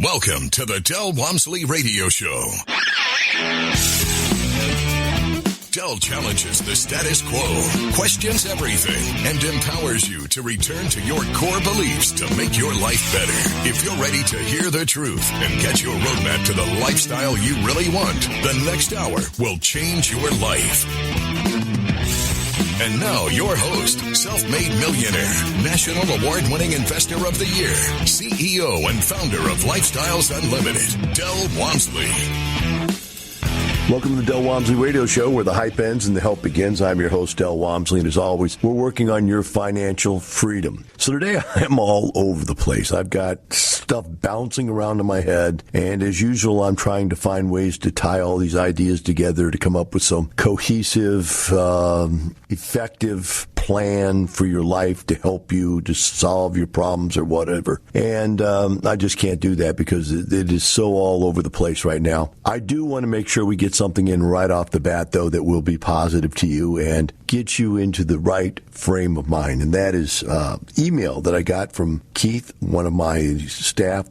Welcome to the Del Walmsley Radio Show. Del challenges the status quo, questions everything, and empowers you to return to your core beliefs to make your life better. If you're ready to hear the truth and get your roadmap to the lifestyle you really want, the next hour will change your life. And now, your host, self-made millionaire, national award-winning investor of the year, CEO and founder of Lifestyles Unlimited, Del Walmsley. Welcome to the Del Walmsley Radio Show, where the hype ends and the help begins. I'm your host, Del Walmsley, and as always, we're working on your financial freedom. So today, I'm all over the place. I've got stuff bouncing around in my head, and as usual, I'm trying to find ways to tie all these ideas together to come up with some cohesive, effective plan for your life to help you to solve your problems or whatever. And I just can't do that because it is so all over the place right now. I do want to make sure we get something in right off the bat, though, that will be positive to you and get you into the right frame of mind. And that is email that I got from Keith, one of my staff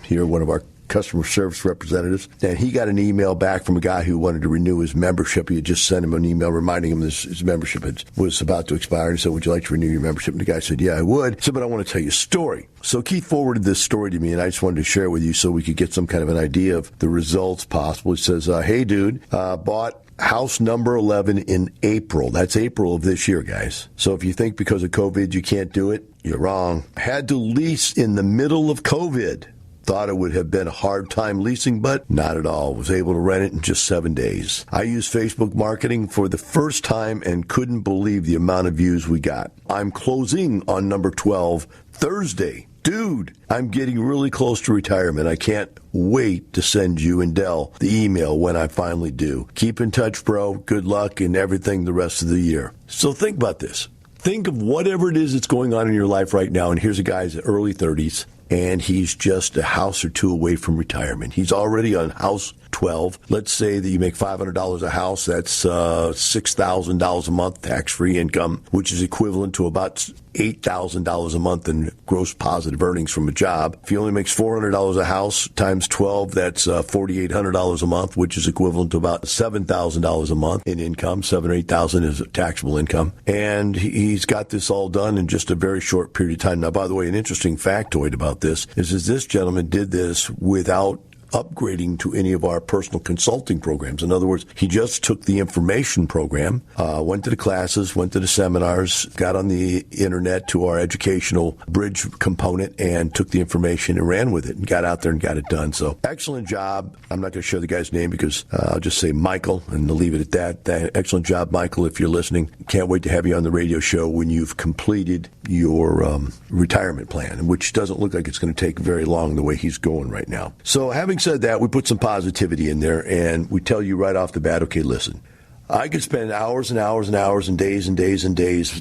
here, one of our customer service representatives, and he got an email back from a guy who wanted to renew his membership. He had just sent him an email reminding him his membership was about to expire. And he said, would you like to renew your membership? And the guy said, yeah, I would. He said, but I want to tell you a story. So Keith forwarded this story to me, and I just wanted to share it with you so we could get some kind of an idea of the results possible. It says, hey, dude, bought house number 11 in April. That's April of this year, guys. So if you think because of COVID you can't do it, you're wrong. Had to lease in the middle of COVID. Thought it would have been a hard time leasing, but not at all. Was able to rent it in just 7 days. I used Facebook marketing for the first time and couldn't believe the amount of views we got. I'm closing on number 12 Thursday. Dude, I'm getting really close to retirement. I can't wait to send you and Del the email when I finally do. Keep in touch, bro. Good luck and everything the rest of the year. So think about this. Think of whatever it is that's going on in your life right now. And here's a guy's in early 30s. And he's just a house or two away from retirement. He's already on house 12. Let's say that you make $500 a house. That's $6,000 a month tax-free income, which is equivalent to about $8,000 a month in gross positive earnings from a job. If he only makes $400 a house times 12, that's $4,800 a month, which is equivalent to about $7,000 a month in income. $7,000 or $8,000 is taxable income. And he's got this all done in just a very short period of time. Now, by the way, an interesting factoid about this is this gentleman did this without upgrading to any of our personal consulting programs. In other words, he just took the information program, went to the classes, went to the seminars, got on the internet to our educational bridge component and took the information and ran with it and got out there and got it done. So excellent job. I'm not going to share the guy's name because I'll just say Michael and leave it at that. Excellent job, Michael, if you're listening. Can't wait to have you on the radio show when you've completed your retirement plan, which doesn't look like it's going to take very long the way he's going right now. So having said that, we put some positivity in there, and we tell you right off the bat, okay, listen, I could spend hours and hours and hours and days and days and days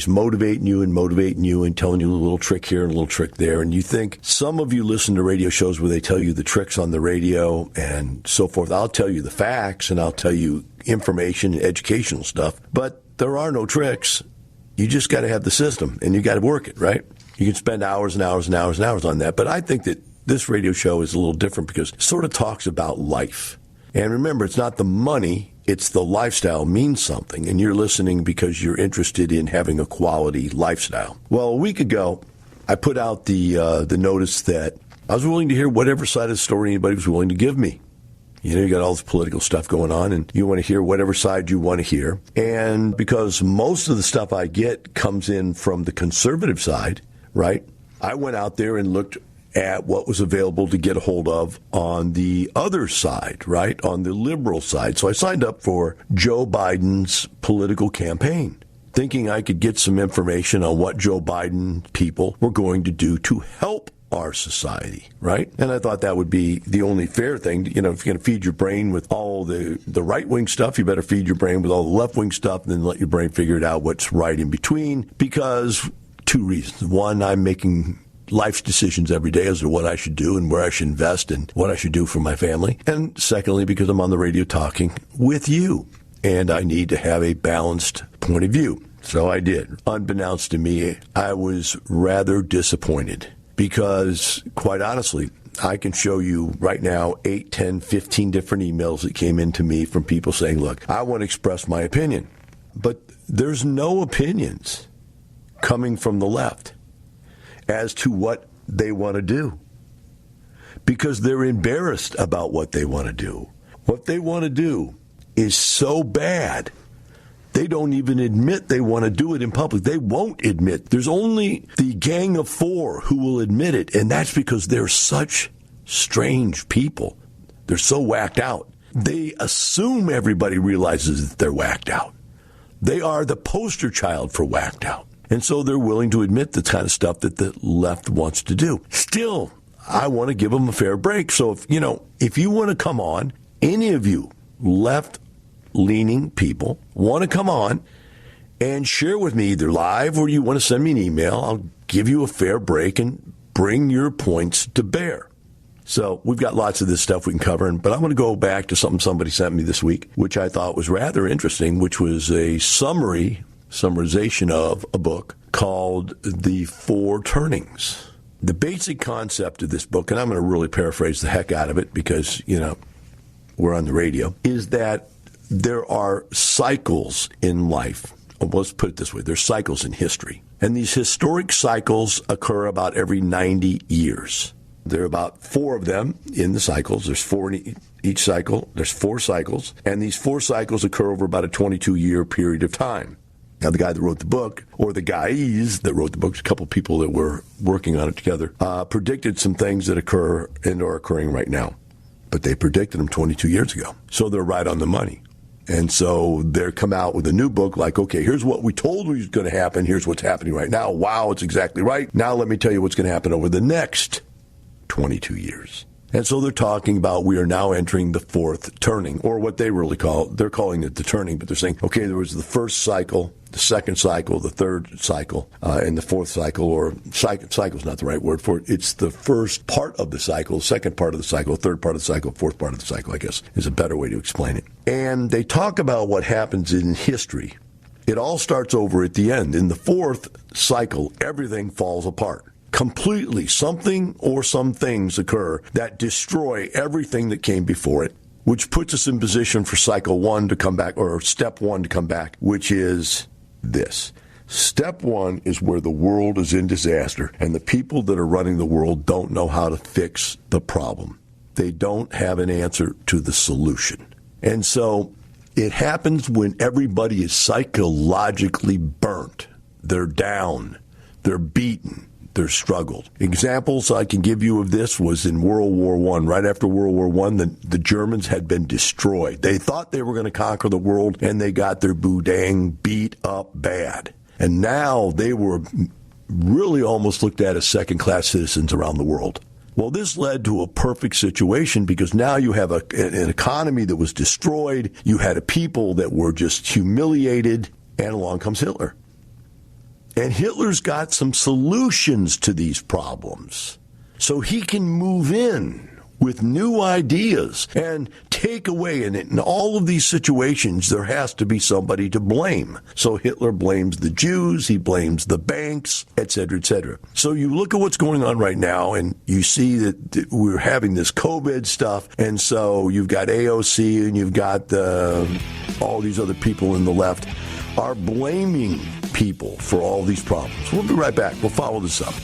motivating you and telling you a little trick here and a little trick there. And you think some of you listen to radio shows where they tell you the tricks on the radio and so forth. I'll tell you the facts, and I'll tell you information and educational stuff, but there are no tricks. You just got to have the system, and you got to work it, right? You can spend hours and hours and hours and hours on that, but I think that this radio show is a little different because it sort of talks about life. And remember, it's not the money, it's the lifestyle means something. And you're listening because you're interested in having a quality lifestyle. Well, a week ago, I put out the notice that I was willing to hear whatever side of the story anybody was willing to give me. You know, you got all this political stuff going on, and you want to hear whatever side you want to hear. And because most of the stuff I get comes in from the conservative side, right? I went out there and looked at what was available to get a hold of on the other side, right, on the liberal side. So I signed up for Joe Biden's political campaign, thinking I could get some information on what Joe Biden people were going to do to help our society, right? And I thought that would be the only fair thing. You know, if you're going to feed your brain with all the right-wing stuff, you better feed your brain with all the left-wing stuff and then let your brain figure it out what's right in between, because two reasons. One, I'm making life's decisions every day as to what I should do and where I should invest and what I should do for my family. And secondly, because I'm on the radio talking with you, and I need to have a balanced point of view. So I did. Unbeknownst to me, I was rather disappointed because, quite honestly, I can show you right now 8, 10, 15 different emails that came into me from people saying, look, I want to express my opinion. But there's no opinions coming from the left as to what they want to do, because they're embarrassed about what they want to do. What they want to do is so bad, they don't even admit they want to do it in public. They won't admit. There's only the gang of 4 who will admit it, and that's because they're such strange people. They're so whacked out. They assume everybody realizes that they're whacked out. They are the poster child for whacked out. And so they're willing to admit the kind of stuff that the left wants to do. Still, I want to give them a fair break. So if you want to come on, any of you left-leaning people want to come on and share with me either live or you want to send me an email, I'll give you a fair break and bring your points to bear. So we've got lots of this stuff we can cover, but I'm going to go back to something somebody sent me this week, which I thought was rather interesting, which was a summarization of a book called The 4 Turnings. The basic concept of this book, and I'm going to really paraphrase the heck out of it because, we're on the radio, is that there are cycles in life. Let's put it this way. There's cycles in history. And these historic cycles occur about every 90 years. There are about 4 of them in the cycles. There's 4 in each cycle. There's 4 cycles. And these 4 cycles occur over about a 22-year period of time. Now, the guy that wrote the book, or the guys that wrote the book, a couple of people that were working on it together, predicted some things that occur and are occurring right now. But they predicted them 22 years ago. So they're right on the money. And so they're come out with a new book like, okay, here's what we told you was going to happen. Here's what's happening right now. Wow, it's exactly right. Now let me tell you what's going to happen over the next 22 years. And so they're talking about we are now entering the 4th turning, or what they really they're calling it the turning, but they're saying, okay, there was the first cycle, the second cycle, the third cycle, and the 4th cycle, or cycle is not the right word for it. It's the first part of the cycle, second part of the cycle, third part of the cycle, 4th part of the cycle, I guess, is a better way to explain it. And they talk about what happens in history. It all starts over at the end. In the 4th cycle, everything falls apart. Completely, something or some things occur that destroy everything that came before it, which puts us in position for cycle 1 to come back, or step 1 to come back, which is this. Step 1 is where the world is in disaster, and the people that are running the world don't know how to fix the problem. They don't have an answer to the solution. And so it happens when everybody is psychologically burnt. They're down. They're beaten. They're struggled. Examples I can give you of this was in World War I. Right after World War I, the Germans had been destroyed. They thought they were going to conquer the world, and they got their boudin beat up bad. And now they were really almost looked at as second-class citizens around the world. Well, this led to a perfect situation because now you have an economy that was destroyed. You had a people that were just humiliated, and along comes Hitler. And Hitler's got some solutions to these problems. So he can move in with new ideas and take away. And in all of these situations, there has to be somebody to blame. So Hitler blames the Jews, he blames the banks, et cetera, et cetera. So you look at what's going on right now, and you see that we're having this COVID stuff. And so you've got AOC and you've got all these other people in the left are blaming people for all these problems. We'll be right back. We'll follow this up.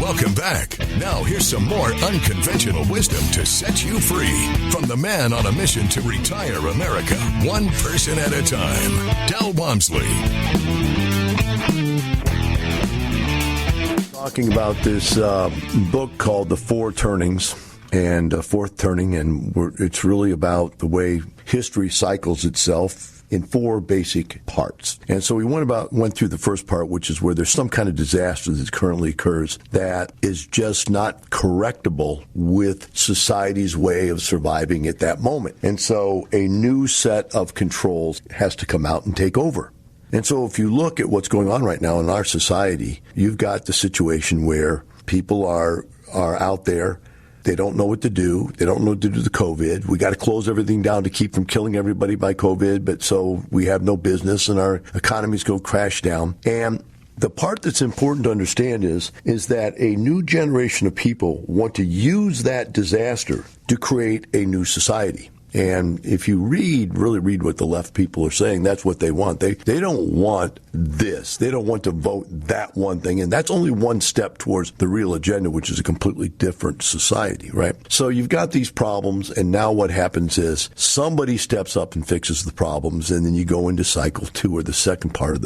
Welcome back. Now here's some more unconventional wisdom to set you free from the man on a mission to retire America, one person at a time, Del Walmsley. Talking about this book called The 4 Turnings and 4th Turning, and it's really about the way history cycles itself in four basic parts. And so we went through the first part, which is where there's some kind of disaster that currently occurs that is just not correctable with society's way of surviving at that moment. And so a new set of controls has to come out and take over. And so if you look at what's going on right now in our society, you've got the situation where people are out there. They don't know what to do. They don't know what to do with COVID. We got to close everything down to keep from killing everybody by COVID, but so we have no business and our economies go crash down. And the part that's important to understand is that a new generation of people want to use that disaster to create a new society. And if you really read what the left people are saying, that's what they want. They don't want this. They don't want to vote that one thing. And that's only one step towards the real agenda, which is a completely different society, right? So you've got these problems, and now what happens is somebody steps up and fixes the problems, and then you go into cycle two, or the second part of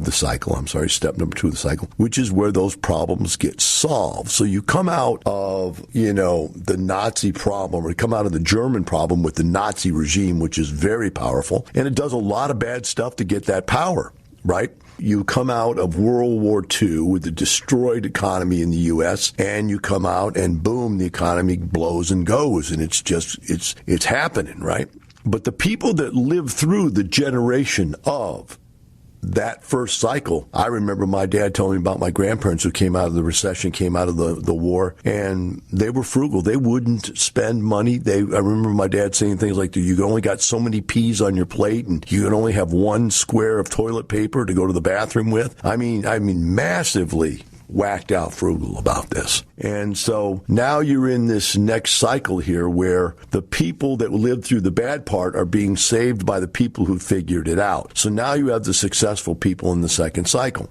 the cycle. Step number two of the cycle, which is where those problems get solved. So you come out of, the Nazi problem, or you come out of the German problem with the Nazi regime, which is very powerful, and it does a lot of bad stuff to get that power, right? You come out of World War II with the destroyed economy in the U.S., and you come out and boom, the economy blows and goes, and it's happening, right? But the people that live through the generation of that first cycle, I remember my dad telling me about my grandparents who came out of the recession, came out of the war, and they were frugal. They wouldn't spend money. I remember my dad saying things like, you only got so many peas on your plate, and you can only have one square of toilet paper to go to the bathroom with. I mean, massively whacked out frugal about this. And so now you're in this next cycle here where the people that lived through the bad part are being saved by the people who figured it out. So now you have the successful people in the second cycle.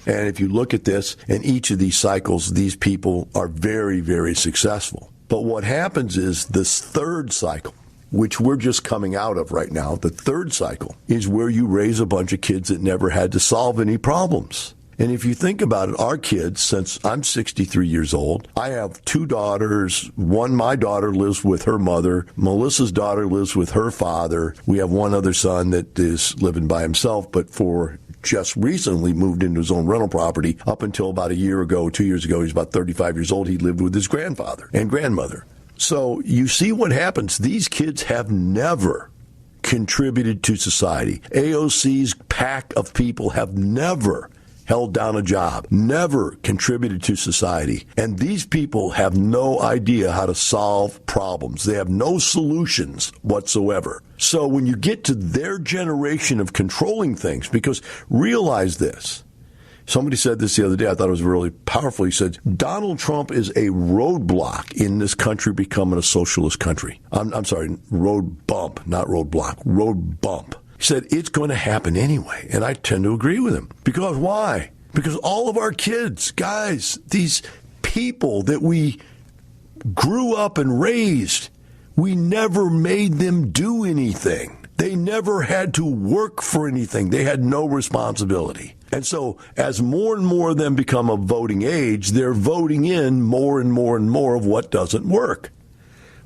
And if you look at this, in each of these cycles, these people are very, very successful. But what happens is this third cycle, which we're just coming out of right now, the third cycle is where you raise a bunch of kids that never had to solve any problems. And if you think about it, our kids, since I'm 63 years old, I have two daughters. My daughter lives with her mother. Melissa's daughter lives with her father. We have one other son that is living by himself, but just recently moved into his own rental property. Up until about 2 years ago, he's about 35 years old. He lived with his grandfather and grandmother. So you see what happens. These kids have never contributed to society. AOC's pack of people have never held down a job, never contributed to society. And these people have no idea how to solve problems. They have no solutions whatsoever. So when you get to their generation of controlling things, because realize this, somebody said this the other day, I thought it was really powerful. He said, Donald Trump is a roadblock in this country becoming a socialist country. I'm sorry, road bump, not roadblock, road bump. He said, it's going to happen anyway. And I tend to agree with him. Because why? Because all of our kids, guys, these people that we grew up and raised, we never made them do anything. They never had to work for anything. They had no responsibility. And so as more and more of them become of voting age, they're voting in more and more and more of what doesn't work.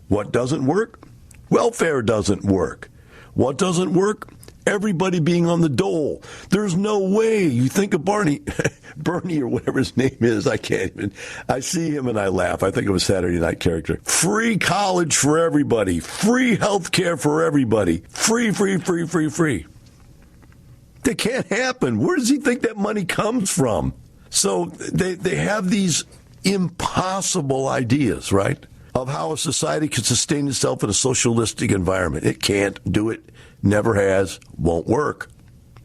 What doesn't work? Welfare doesn't work. What doesn't work? Everybody being on the dole. There's no way. You think of Bernie or whatever his name is. I see him and I laugh. I think of a Saturday night character. Free college for everybody. Free health care for everybody. Free. That can't happen. Where does he think that money comes from? So they have these impossible ideas, right, of how a society can sustain itself in a socialistic environment. It can't do it. Never has, won't work,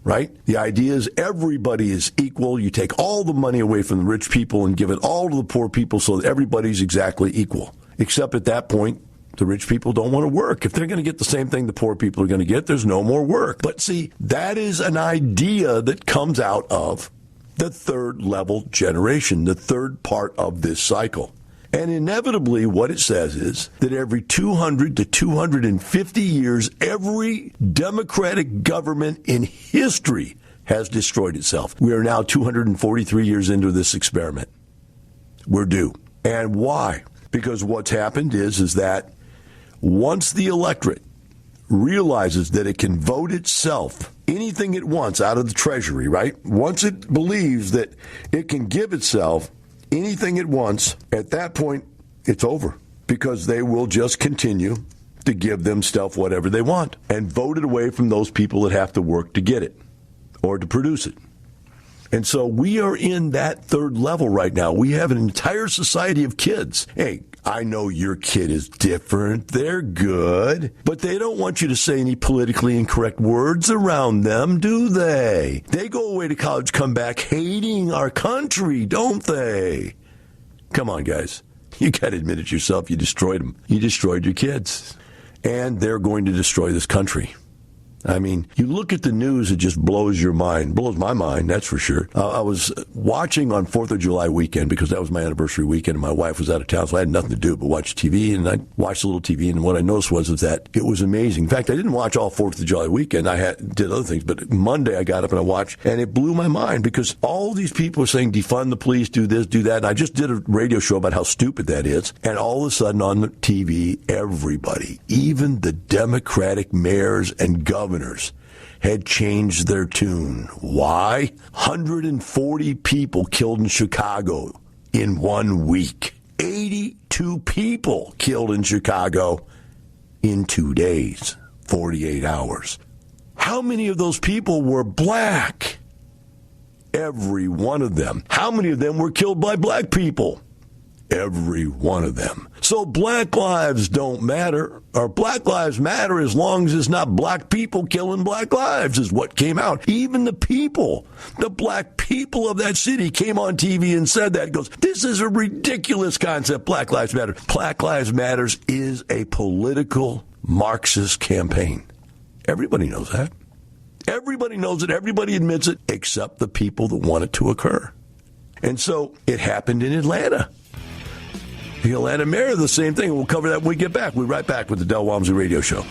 right? The idea is everybody is equal. You take all the money away from the rich people and give it all to the poor people so that everybody's exactly equal. Except at that point, the rich people don't want to work. If they're going to get the same thing the poor people are going to get, there's no more work. But see, that is an idea that comes out of the third level generation, the third part of this cycle. And inevitably, what it says is that every 200 to 250 years, every democratic government in history has destroyed itself. We are now 243 years into this experiment. We're due. And why? Because what's happened is that once the electorate realizes that it can vote itself anything it wants out of the Treasury, right? Once it believes that it can give itself anything it wants, at that point, it's over, because they will just continue to give themselves whatever they want and vote it away from those people that have to work to get it or to produce it. And so we are in that third level right now. We have an entire society of kids. Hey, I know your kid is different. They're good. But they don't want you to say any politically incorrect words around them, do they? They go away to college, come back hating our country, don't they? Come on, guys. You got to admit it yourself. You destroyed them. You destroyed your kids. And they're going to destroy this country. I mean, you look at the news, it just blows your mind. Blows my mind, that's for sure. I was watching on 4th of July weekend, because that was my anniversary weekend, and my wife was out of town, so I had nothing to do but watch TV, and I watched a little TV, and what I noticed was that it was amazing. In fact, I didn't watch all 4th of July weekend. I did other things, but Monday I got up and I watched, and it blew my mind, because all these people are saying, defund the police, do this, do that, and I just did a radio show about how stupid that is, and all of a sudden on the TV, everybody, even the Democratic mayors and governors, had changed their tune. Why? 140 people killed in Chicago in 1 week. 82 people killed in Chicago in 2 days, 48 hours. How many of those people were black? Every one of them. How many of them were killed by black people? Every one of them. So black lives don't matter, or black lives matter as long as it's not black people killing black lives, is what came out. Even the black people of that city came on TV and said that. It goes, this is a ridiculous concept, Black Lives Matter. Black Lives Matters is a political Marxist campaign. Everybody knows that. Everybody knows it. Everybody admits it, except the people that want it to occur. And so it happened in Atlanta. The Atlanta mayor, the same thing. We'll cover that when we get back. We'll be right back with the Del Walmsley Radio Show.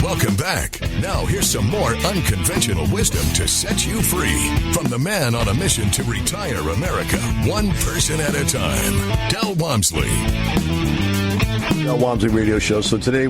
Welcome back. Now here's some more unconventional wisdom to set you free from the man on a mission to retire America, one person at a time, Del Walmsley. Del Walmsley Radio Show. So today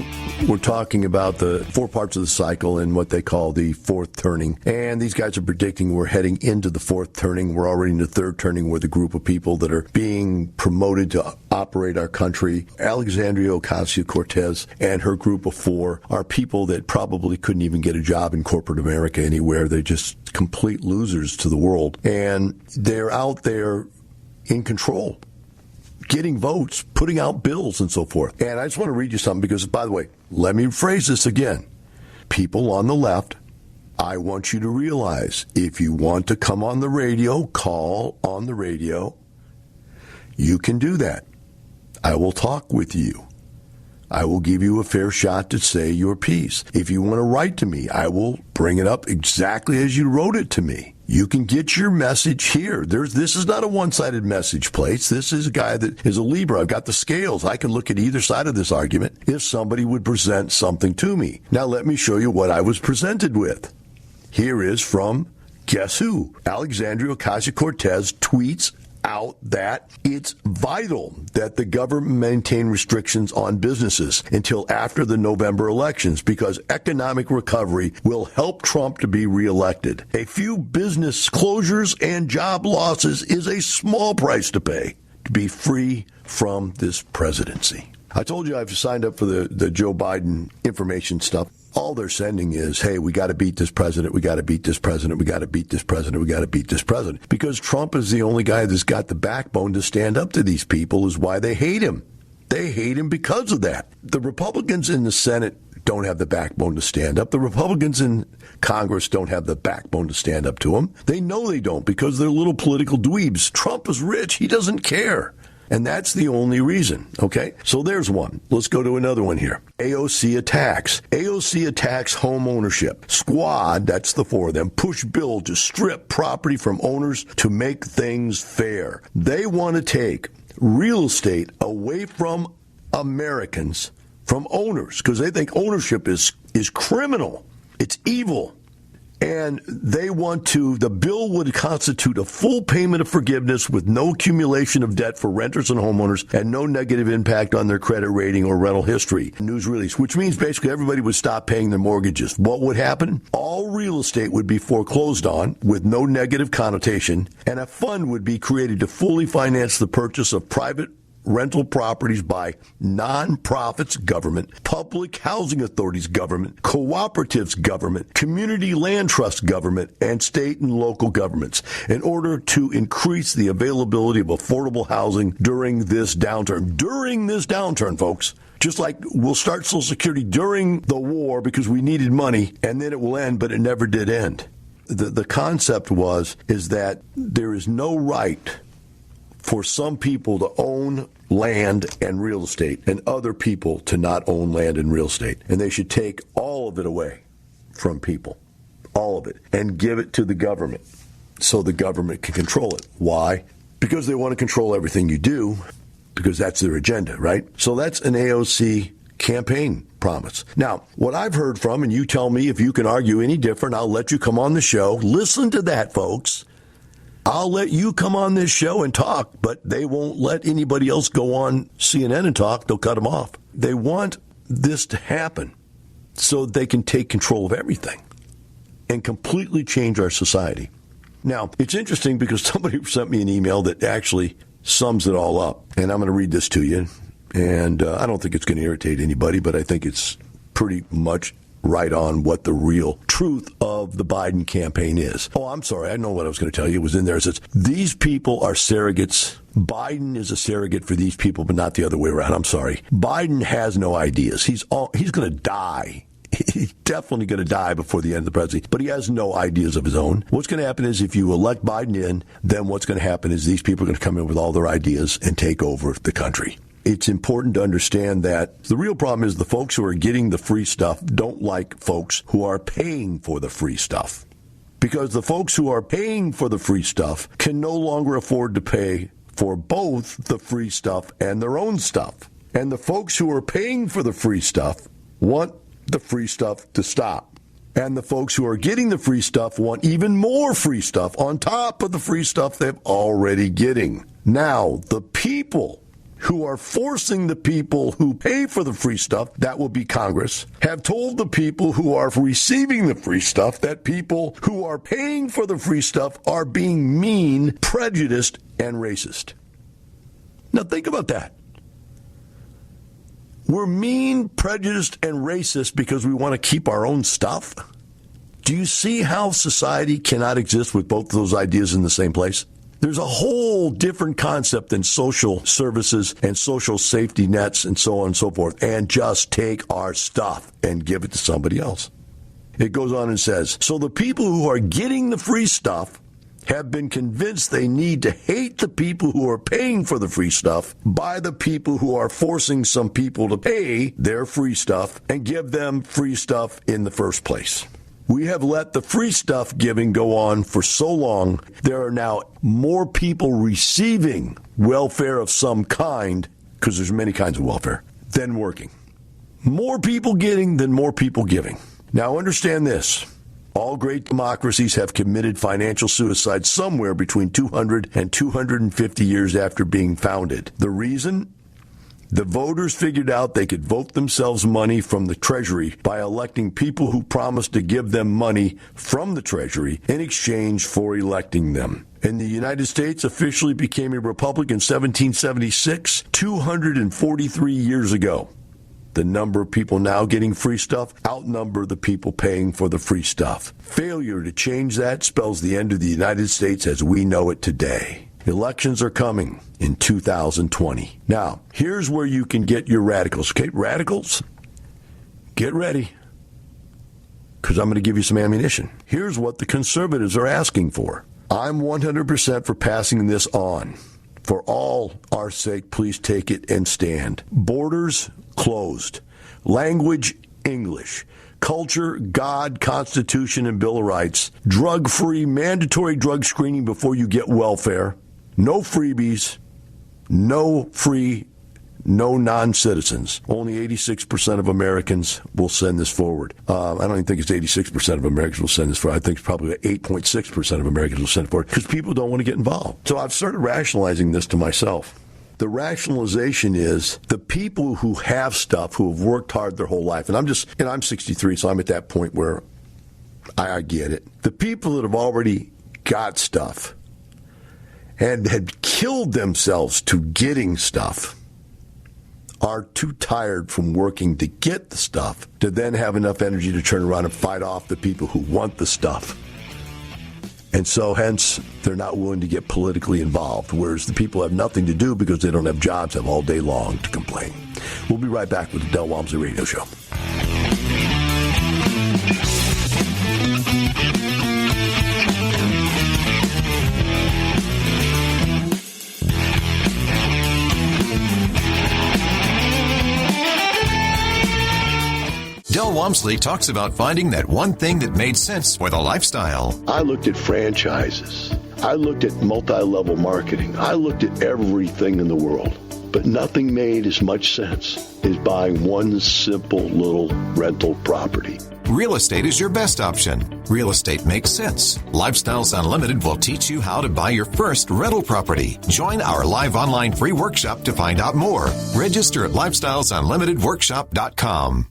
we're talking about the 4 parts of the cycle and what they call the fourth turning. And these guys are predicting we're heading into the fourth turning. We're already in the third turning, where the group of people that are being promoted to operate our country, Alexandria Ocasio-Cortez and her group of 4, are people that probably couldn't even get a job in corporate America anywhere. They're just complete losers to the world. And they're out there in control, getting votes, putting out bills, and so forth. And I just want to read you something because, by the way, let me phrase this again. People on the left, I want you to realize, if you want to come on the radio, call on the radio, you can do that. I will talk with you. I will give you a fair shot to say your piece. If you want to write to me, I will bring it up exactly as you wrote it to me. You can get your message here. This is not a one-sided message place. This is a guy that is a Libra. I've got the scales. I can look at either side of this argument if somebody would present something to me. Now let me show you what I was presented with. Here is from, guess who? Alexandria Ocasio-Cortez tweets out that it's vital that the government maintain restrictions on businesses until after the November elections because economic recovery will help Trump to be reelected. A few business closures and job losses is a small price to pay to be free from this presidency. I told you I've signed up for the Joe Biden information stuff. All they're sending is, hey, we got to beat this president, we got to beat this president, we got to beat this president, we got to beat this president. Because Trump is the only guy that's got the backbone to stand up to these people is why they hate him. They hate him because of that. The Republicans in the Senate don't have the backbone to stand up. The Republicans in Congress don't have the backbone to stand up to him. They know they don't because they're little political dweebs. Trump is rich. He doesn't care. And that's the only reason, okay? So there's one. Let's go to another one here. AOC attacks. AOC attacks home ownership. Squad, that's the four of them, push bill to strip property from owners to make things fair. They want to take real estate away from Americans, from owners, because they think ownership is criminal. It's evil. And they want to, the bill would constitute a full payment of forgiveness with no accumulation of debt for renters and homeowners and no negative impact on their credit rating or rental history. News release, which means basically everybody would stop paying their mortgages. What would happen? All real estate would be foreclosed on with no negative connotation, and a fund would be created to fully finance the purchase of private rental properties by nonprofits, government, public housing authorities, government, cooperatives, government, community land trust, government, and state and local governments in order to increase the availability of affordable housing during this downturn. During this downturn, folks. Just like we'll start Social Security during the war because we needed money, and then it will end, but it never did end. The concept is that there is no right for some people to own land and real estate and other people to not own land and real estate. And they should take all of it away from people, all of it, and give it to the government so the government can control it. Why? Because they want to control everything you do, because that's their agenda, right? So that's an AOC campaign promise. Now, what I've heard from, and you tell me if you can argue any different, I'll let you come on the show. Listen to that, folks. I'll let you come on this show and talk, but they won't let anybody else go on CNN and talk. They'll cut them off. They want this to happen so they can take control of everything and completely change our society. Now, it's interesting because somebody sent me an email that actually sums it all up, and I'm going to read this to you. And I don't think it's going to irritate anybody, but I think it's pretty much right on what the real truth of the Biden campaign is. Oh, I'm sorry. I know what I was going to tell you. It was in there. It says, these people are surrogates. Biden is a surrogate for these people, but not the other way around. I'm sorry. Biden has no ideas. He's going to die. He's definitely going to die before the end of the presidency, but he has no ideas of his own. What's going to happen is if you elect Biden in, then what's going to happen is these people are going to come in with all their ideas and take over the country. It's important to understand that the real problem is the folks who are getting the free stuff don't like folks who are paying for the free stuff. Because the folks who are paying for the free stuff can no longer afford to pay for both the free stuff and their own stuff. And the folks who are paying for the free stuff want the free stuff to stop. And the folks who are getting the free stuff want even more free stuff on top of the free stuff they're already getting. Now, the people who are forcing the people who pay for the free stuff, that will be Congress, have told the people who are receiving the free stuff that people who are paying for the free stuff are being mean, prejudiced, and racist. Now think about that. We're mean, prejudiced, and racist because we want to keep our own stuff? Do you see how society cannot exist with both of those ideas in the same place? There's a whole different concept than social services and social safety nets and so on and so forth, and just take our stuff and give it to somebody else. It goes on and says, so the people who are getting the free stuff have been convinced they need to hate the people who are paying for the free stuff by the people who are forcing some people to pay their free stuff and give them free stuff in the first place. We have let the free stuff giving go on for so long, there are now more people receiving welfare of some kind, because there's many kinds of welfare, than working. More people getting than more people giving. Now understand this. All great democracies have committed financial suicide somewhere between 200 and 250 years after being founded. The reason? The voters figured out they could vote themselves money from the Treasury by electing people who promised to give them money from the Treasury in exchange for electing them. And the United States officially became a republic in 1776, 243 years ago. The number of people now getting free stuff outnumber the people paying for the free stuff. Failure to change that spells the end of the United States as we know it today. Elections are coming in 2020. Now, here's where you can get your radicals. Okay, radicals, get ready, because I'm going to give you some ammunition. Here's what the conservatives are asking for. I'm 100% for passing this on. For all our sake, please take it and stand. Borders closed. Language, English. Culture, God, Constitution, and Bill of Rights. Drug-free, mandatory drug screening before you get welfare. No freebies. No free, no non-citizens. Only 86% of Americans will send this forward. I don't even think it's 86% of Americans will send this forward. I think it's probably 8.6% of Americans will send it forward because people don't want to get involved. So I've started rationalizing this to myself. The rationalization is the people who have stuff, who have worked hard their whole life, and I'm 63, so I'm at that point where I get it. The people that have already got stuff and had killed themselves to getting stuff are too tired from working to get the stuff to then have enough energy to turn around and fight off the people who want the stuff. And so, hence, they're not willing to get politically involved, whereas the people have nothing to do because they don't have jobs, have all day long to complain. We'll be right back with the Del Walmsley Radio Show. Del Walmsley talks about finding that one thing that made sense for the lifestyle. I looked at franchises. I looked at multi-level marketing. I looked at everything in the world. But nothing made as much sense as buying one simple little rental property. Real estate is your best option. Real estate makes sense. Lifestyles Unlimited will teach you how to buy your first rental property. Join our live online free workshop to find out more. Register at lifestylesunlimitedworkshop.com.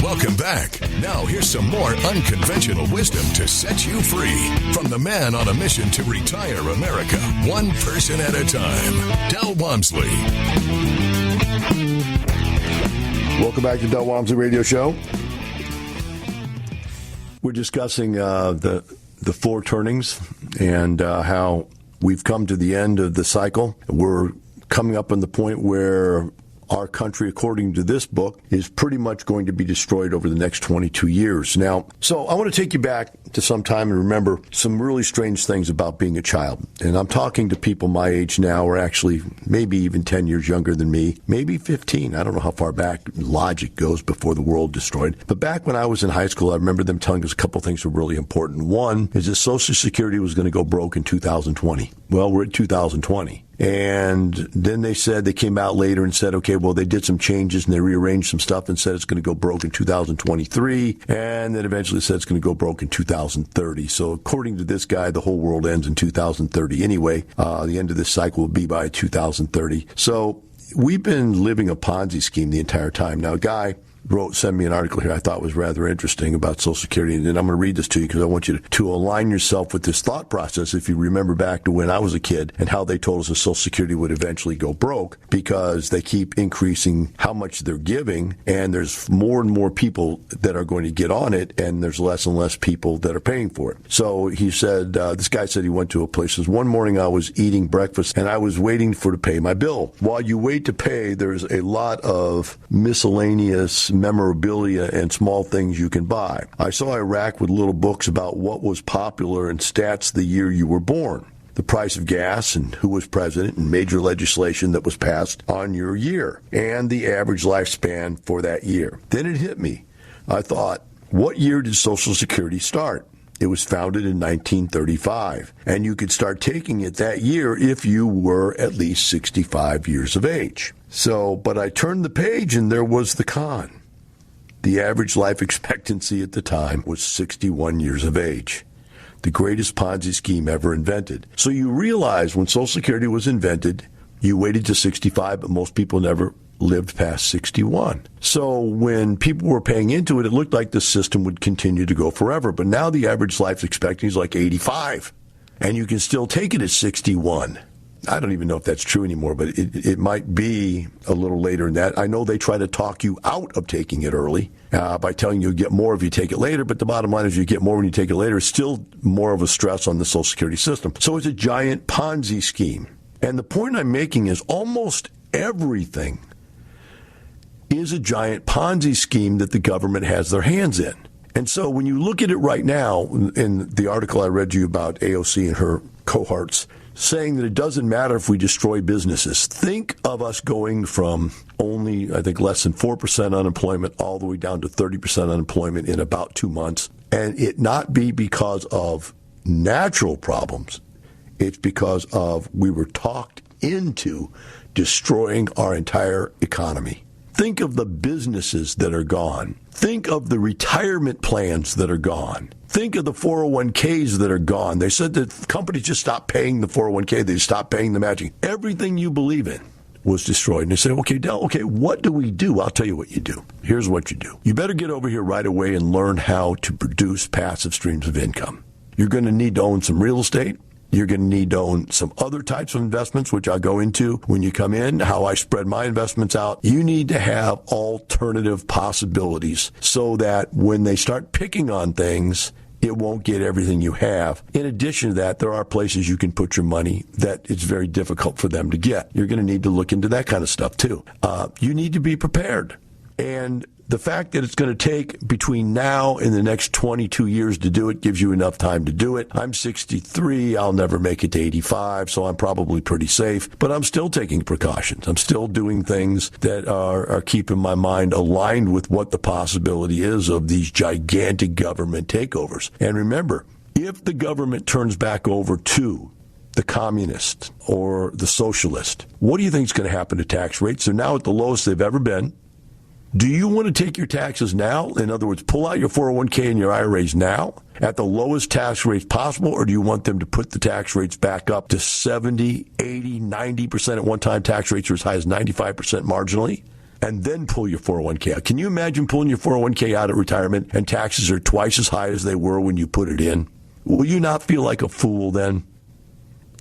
Welcome back. Now here's some more unconventional wisdom to set you free from the man on a mission to retire America, one person at a time, Del Walmsley. Welcome back to Del Walmsley Radio Show. We're discussing the four turnings and how we've come to the end of the cycle. We're coming up on the point where our country, according to this book, is pretty much going to be destroyed over the next 22 years. Now, so I want to take you back to some time and remember some really strange things about being a child. And I'm talking to people my age now, or actually maybe even 10 years younger than me, maybe 15. I don't know how far back logic goes before the world destroyed. But back when I was in high school, I remember them telling us a couple things were really important. One is that Social Security was going to go broke in 2020. Well, we're at 2020. And then they came out later and said, okay, well, they did some changes and they rearranged some stuff and said it's going to go broke in 2023. And then eventually said it's going to go broke in 2030. So according to this guy, the whole world ends in 2030 anyway. The end of this cycle will be by 2030. So we've been living a Ponzi scheme the entire time. Now, a guy sent me an article here I thought was rather interesting about Social Security, and I'm going to read this to you because I want you to align yourself with this thought process if you remember back to when I was a kid and how they told us that Social Security would eventually go broke because they keep increasing how much they're giving, and there's more and more people that are going to get on it, and there's less and less people that are paying for it. So he said, this guy said he went to a place. Says, one morning I was eating breakfast, and I was waiting to pay my bill. While you wait to pay, there's a lot of miscellaneous memorabilia and small things you can buy. I saw a rack with little books about what was popular and stats the year you were born, the price of gas and who was president and major legislation that was passed on your year, and the average lifespan for that year. Then it hit me. I thought, what year did Social Security start? It was founded in 1935, and you could start taking it that year if you were at least 65 years of age. So, but I turned the page and there was the con. The average life expectancy at the time was 61 years of age. The greatest Ponzi scheme ever invented. So you realize when Social Security was invented, you waited to 65, but most people never lived past 61. So when people were paying into it, it looked like the system would continue to go forever. But now the average life expectancy is like 85, and you can still take it at 61. I don't even know if that's true anymore, but it might be a little later than that. I know they try to talk you out of taking it early by telling you get more if you take it later, but the bottom line is you get more when you take it later. It's still more of a stress on the Social Security system. So it's a giant Ponzi scheme. And the point I'm making is almost everything is a giant Ponzi scheme that the government has their hands in. And so when you look at it right now, in the article I read you about AOC and her cohorts saying that it doesn't matter if we destroy businesses. Think of us going from only, I think, less than 4% unemployment all the way down to 30% unemployment in about 2 months, and it not be because of natural problems. It's because of we were talked into destroying our entire economy. Think of the businesses that are gone. Think of the retirement plans that are gone. Think of the 401ks that are gone. They said that companies just stopped paying the 401k. They stopped paying the matching. Everything you believe in was destroyed. And they say, okay, Del, what do we do? I'll tell you what you do. Here's what you do. You better get over here right away and learn how to produce passive streams of income. You're going to need to own some real estate. You're going to need to own some other types of investments, which I'll go into when you come in, how I spread my investments out. You need to have alternative possibilities so that when they start picking on things, it won't get everything you have. In addition to that, there are places you can put your money that it's very difficult for them to get. You're going to need to look into that kind of stuff, too. You need to be prepared. And the fact that it's going to take between now and the next 22 years to do it gives you enough time to do it. I'm 63. I'll never make it to 85, so I'm probably pretty safe. But I'm still taking precautions. I'm still doing things that are keeping my mind aligned with what the possibility is of these gigantic government takeovers. And remember, if the government turns back over to the communist or the socialist, what do you think is going to happen to tax rates? They're now at the lowest they've ever been. Do you want to take your taxes now? In other words, pull out your 401k and your IRAs now at the lowest tax rates possible, or do you want them to put the tax rates back up to 70, 80, 90%? At one time, tax rates were as high as 95% marginally, and then pull your 401k out. Can you imagine pulling your 401k out at retirement and taxes are twice as high as they were when you put it in? Will you not feel like a fool then?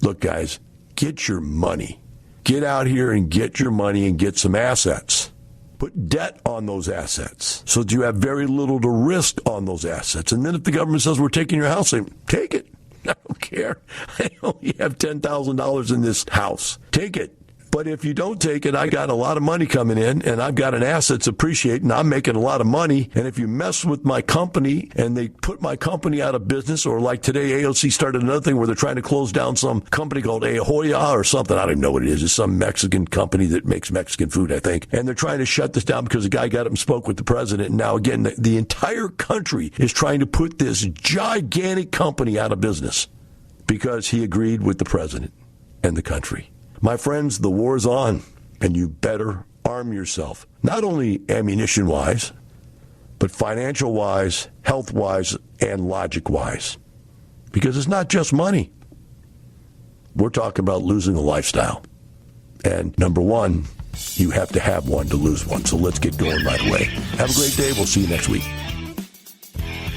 Look, guys, get your money. Get out here and get your money and get some assets. Put debt on those assets so that you have very little to risk on those assets. And then if the government says we're taking your house, say, take it. I don't care. I only have $10,000 in this house. Take it. But if you don't take it, I got a lot of money coming in, and I've got an asset's appreciating. I'm making a lot of money. And if you mess with my company and they put my company out of business, or like today, AOC started another thing where they're trying to close down some company called Ahoya or something. I don't even know what it is. It's some Mexican company that makes Mexican food, I think. And they're trying to shut this down because a guy got up and spoke with the president. And now, again, the entire country is trying to put this gigantic company out of business because he agreed with the president and the country. My friends, the war's on, and you better arm yourself, not only ammunition-wise, but financial-wise, health-wise, and logic-wise. Because it's not just money. We're talking about losing a lifestyle. And number one, you have to have one to lose one. So let's get going right away. Have a great day. We'll see you next week.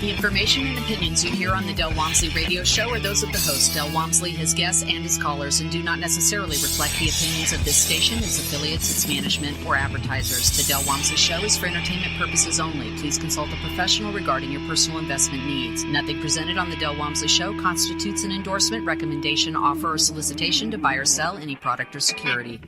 The information and opinions you hear on the Del Walmsley radio show are those of the host, Del Walmsley, his guests, and his callers, and do not necessarily reflect the opinions of this station, its affiliates, its management, or advertisers. The Del Walmsley show is for entertainment purposes only. Please consult a professional regarding your personal investment needs. Nothing presented on the Del Walmsley show constitutes an endorsement, recommendation, offer, or solicitation to buy or sell any product or security.